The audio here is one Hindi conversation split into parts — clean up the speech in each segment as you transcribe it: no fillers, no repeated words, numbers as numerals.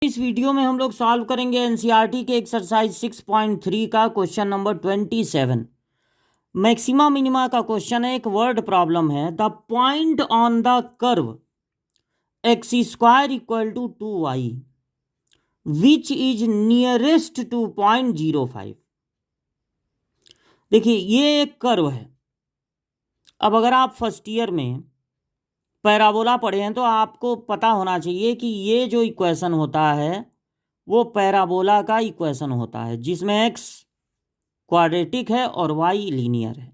इस वीडियो में हम लोग सॉल्व करेंगे एनसीईआरटी के एक्सरसाइज 6.3 का क्वेश्चन नंबर 27। मैक्सिमा मिनिमा का क्वेश्चन है। एक वर्ड प्रॉब्लम है। The point on the curve x square equal to 2y which is nearest to 0.05। देखिए ये एक कर्व है। अब अगर आप फर्स्ट ईयर में पैराबोला पढ़े हैं तो आपको पता होना चाहिए कि ये जो इक्वेशन होता है वो पैराबोला का इक्वेशन होता है जिसमें एक्स क्वाड्रेटिक है और वाई लीनियर है।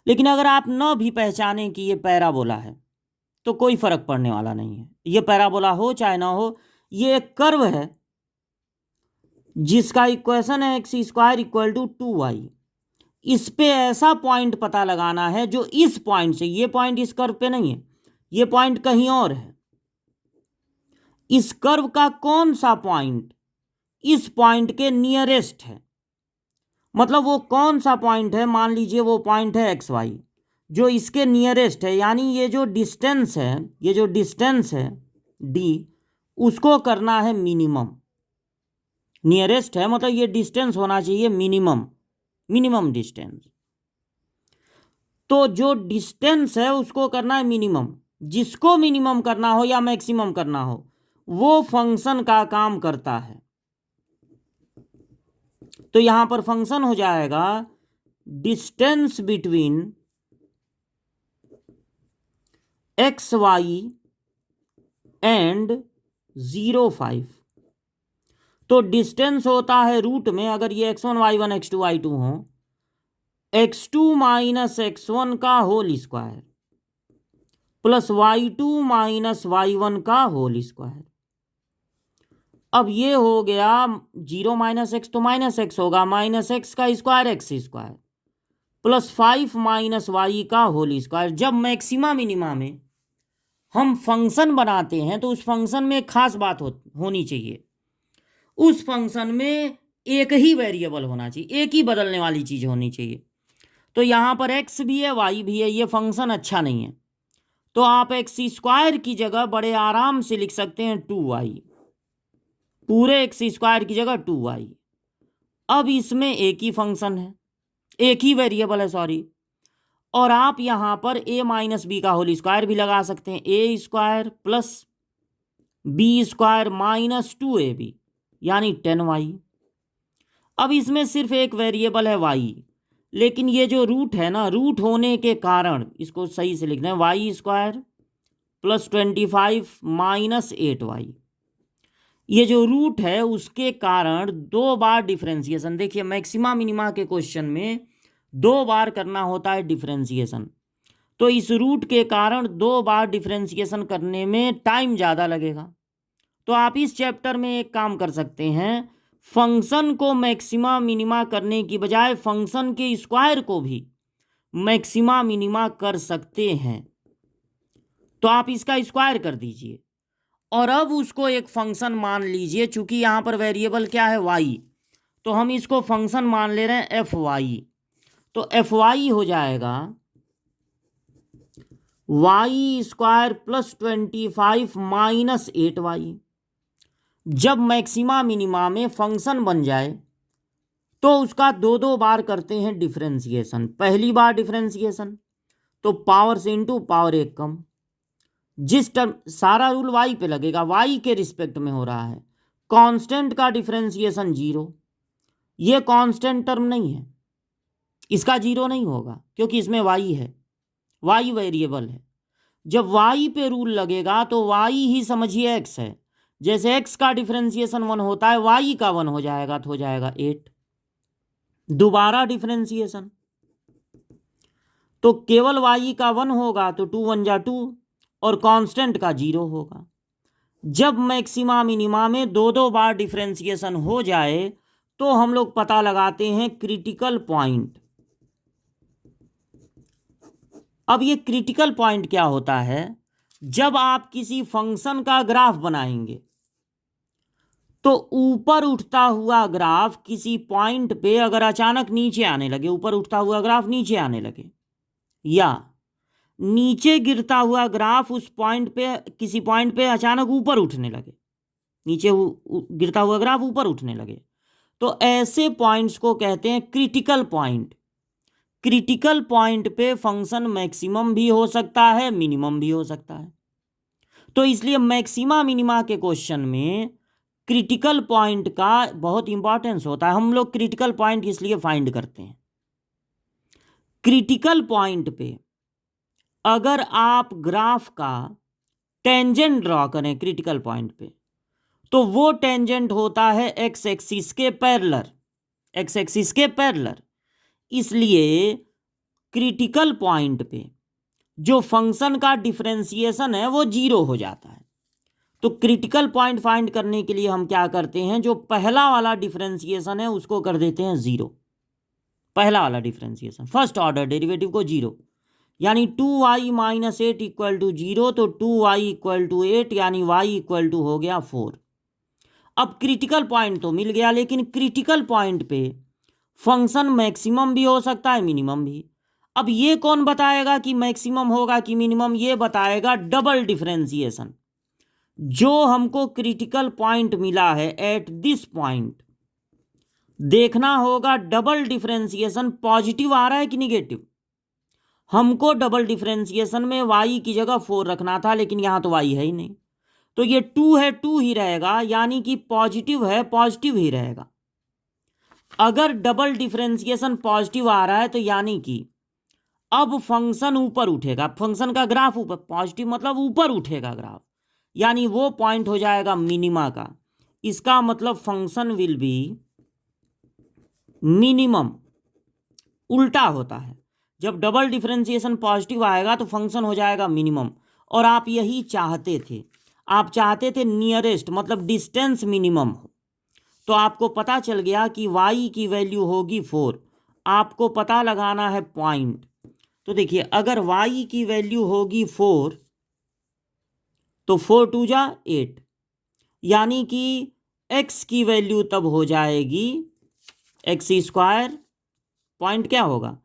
लेकिन अगर आप न भी पहचानें कि ये पैराबोला है तो कोई फर्क पड़ने वाला नहीं है। ये पैराबोला हो चाहे ना हो, ये एक कर्व है जिसका इक्वेशन है x square equal to 2y। इस पे ऐसा पॉइंट पता लगाना है जो इस पॉइंट से, ये पॉइंट इस कर्व पे नहीं है, ये पॉइंट कहीं और है। इस कर्व का कौन सा पॉइंट इस पॉइंट के नियरेस्ट है, मतलब वो कौन सा पॉइंट है। मान लीजिए वो पॉइंट है एक्स वाई जो इसके नियरेस्ट है, यानी ये जो डिस्टेंस है, ये जो डिस्टेंस है डी, उसको करना है मिनिमम। नियरेस्ट है मतलब ये डिस्टेंस होना चाहिए मिनिमम डिस्टेंस। तो जो डिस्टेंस है उसको करना है मिनिमम। जिसको मिनिमम करना हो या मैक्सिमम करना हो वो फंक्शन का काम करता है। तो यहां पर फंक्शन हो जाएगा distance between x y and 0.5। तो डिस्टेंस होता है रूट में, अगर ये x1 y1 x2 y2 हो, x2 माइनस x1 का whole square plus y2 minus y1 का होल स्क्वायर। अब ये हो गया 0 माइनस एक्स तो माइनस एक्स होगा, माइनस एक्स का square x square plus 5 minus y का होल स्क्वायर। जब मैक्सिमा मिनिमा में हम फंक्शन बनाते हैं तो उस फंक्शन में एक खास बात होनी चाहिए। उस फंक्शन में एक ही वेरिएबल होना चाहिए, एक ही बदलने वाली चीज होनी चाहिए। तो यहां पर एक्स भी है वाई भी है, ये फंक्शन अच्छा नहीं है। तो आप एक्स स्क्वायर की जगह बड़े आराम से लिख सकते हैं 2y, पूरे एक्स स्क्वायर की जगह 2y। अब इसमें एक ही फंक्शन है, एक ही वेरिएबल है सॉरी, और आप यहां पर a माइनस बी का होल स्क्वायर भी लगा सकते हैं। A square plus B square minus 2ab यानी 10y। अब इसमें सिर्फ एक वेरिएबल है y, लेकिन ये जो रूट है ना, रूट होने के कारण इसको सही से लिखना है Y square plus 25 minus 8y। ये जो रूट है उसके कारण दो बार डिफरेंशिएशन। देखिए मैक्सिमा मिनिमा के क्वेश्चन में दो बार करना होता है डिफरेंशिएशन, तो इस रूट के कारण दो बार डिफरेंशिएशन करने में टाइम ज़्यादा लगेगा। तो आप इस चैप्टर में एक काम कर सकते हैं, फंक्शन को मैक्सिमा मिनिमा करने की बजाय फंक्शन के स्क्वायर को भी मैक्सिमा मिनिमा कर सकते हैं। तो आप इसका स्क्वायर कर दीजिए और अब उसको एक फंक्शन मान लीजिए। चूंकि यहां पर वेरिएबल क्या है वाई, तो हम इसको फंक्शन मान ले रहे हैं एफ वाई। तो एफ वाई हो जाएगा Y square plus 25 minus 8y। जब मैक्सिमा मिनिमा में फंक्शन बन जाए तो उसका दो दो बार करते हैं डिफरेंशिएशन। पहली बार डिफरेंशिएशन तो पावर से इंटू पावर एक कम, जिस टर्म सारा रूल वाई पे लगेगा, वाई के रिस्पेक्ट में हो रहा है। कांस्टेंट का डिफरेंशिएशन 0, ये कांस्टेंट टर्म नहीं है, इसका 0 नहीं होगा क्योंकि इसमें वाई है, वाई वेरिएबल है। जब वाई पे रूल लगेगा तो वाई ही समझिए एक्स है। जैसे एक्स का डिफरेंशिएशन 1 होता है, वाई का 1 हो जाएगा तो हो जाएगा 8। दोबारा डिफरेंशिएशन तो केवल वाई का 1 होगा तो 2 1 जा 2 और कांस्टेंट का 0 होगा। जब मैक्सिमा मिनिमा में दो दो बार डिफरेंशिएशन हो जाए तो हम लोग पता लगाते हैं क्रिटिकल पॉइंट। अब ये क्रिटिकल पॉइंट क्या होता है, जब आप किसी फंक्शन का ग्राफ बनाएंगे तो ऊपर उठता हुआ ग्राफ किसी पॉइंट पे अगर अचानक नीचे आने लगे, ऊपर उठता हुआ ग्राफ नीचे आने लगे, या नीचे गिरता हुआ ग्राफ उस पॉइंट पे, किसी पॉइंट पे अचानक ऊपर उठने लगे, नीचे गिरता हुआ ग्राफ ऊपर उठने लगे। तो ऐसे पॉइंट्स को कहते हैं क्रिटिकल पॉइंट। क्रिटिकल पॉइंट पे फंक्शन मैक्सिमम भी हो सकता है, मिनिमम भी हो सकता है। तो इसलिए मैक्सिमा मिनिमा के क्वेश्चन में क्रिटिकल पॉइंट का बहुत इंपॉर्टेंस होता है। हम लोग क्रिटिकल पॉइंट इसलिए फाइंड करते हैं। क्रिटिकल पॉइंट पे अगर आप ग्राफ का टेंजेंट ड्रॉ करें क्रिटिकल पॉइंट पे, तो वो टेंजेंट होता है एक्स एक्सिस के पैरेलल, एक्स एक्सिस के पैरेलल। इसलिए क्रिटिकल पॉइंट पे जो फंक्शन का डिफरेंशिएशन है वो जीरो हो जाता है। तो क्रिटिकल पॉइंट फाइंड करने के लिए हम क्या करते हैं, जो पहला वाला डिफरेंशिएशन है उसको कर देते हैं जीरो। पहला वाला डिफरेंशिएशन, फर्स्ट ऑर्डर डेरिवेटिव को जीरो, यानी 2y minus 8 equal to zero. तो 2y इक्वल टू 8 यानी y इक्वल टू हो गया 4। अब क्रिटिकल पॉइंट तो मिल गया, लेकिन क्रिटिकल पॉइंट पे फंक्शन मैक्सिमम भी हो सकता है, मिनिमम भी। अब ये कौन बताएगा कि मैक्सिमम होगा कि मिनिमम? ये बताएगा डबल डिफरेंशिएशन। जो हमको क्रिटिकल पॉइंट मिला है एट दिस पॉइंट, देखना होगा डबल डिफरेंशिएशन पॉजिटिव आ रहा है कि निगेटिव। हमको डबल डिफरेंशिएशन में y की जगह 4 रखना था, लेकिन यहां तो y है ही नहीं, तो ये 2 है 2 ही रहेगा, यानी कि पॉजिटिव है पॉजिटिव ही रहेगा। अगर डबल डिफरेंशिएशन पॉजिटिव आ रहा है तो यानी कि अब फंक्शन ऊपर उठेगा, फंक्शन का ग्राफ ऊपर, पॉजिटिव मतलब ऊपर उठेगा ग्राफ, यानी वो पॉइंट हो जाएगा मिनिमा का। इसका मतलब फंक्शन विल बी मिनिमम। उल्टा होता है, जब डबल डिफरेंशिएशन पॉजिटिव आएगा तो फंक्शन हो जाएगा मिनिमम। और आप यही चाहते थे, आप चाहते थे नियरेस्ट मतलब डिस्टेंस मिनिमम हो। तो आपको पता चल गया कि y की वैल्यू होगी 4। आपको पता लगाना है पॉइंट। तो देखिए, अगर y की वैल्यू होगी 4 तो 4 2 जा 8, यानी कि x की वैल्यू तब हो जाएगी एक्स स्क्वायर। पॉइंट क्या होगा?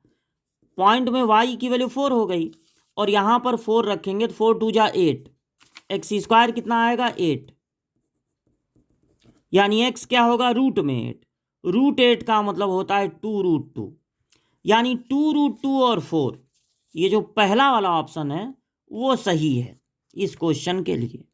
पॉइंट में y की वैल्यू 4 हो गई, और यहां पर 4 रखेंगे तो 4 2 जा 8, एक्स स्क्वायर कितना आएगा 8, यानी x क्या होगा रूट में 8। रूट 8 का मतलब होता है 2√2, यानी 2√2 और 4, ये जो पहला वाला ऑप्शन है वो सही है इस क्वेश्चन के लिए।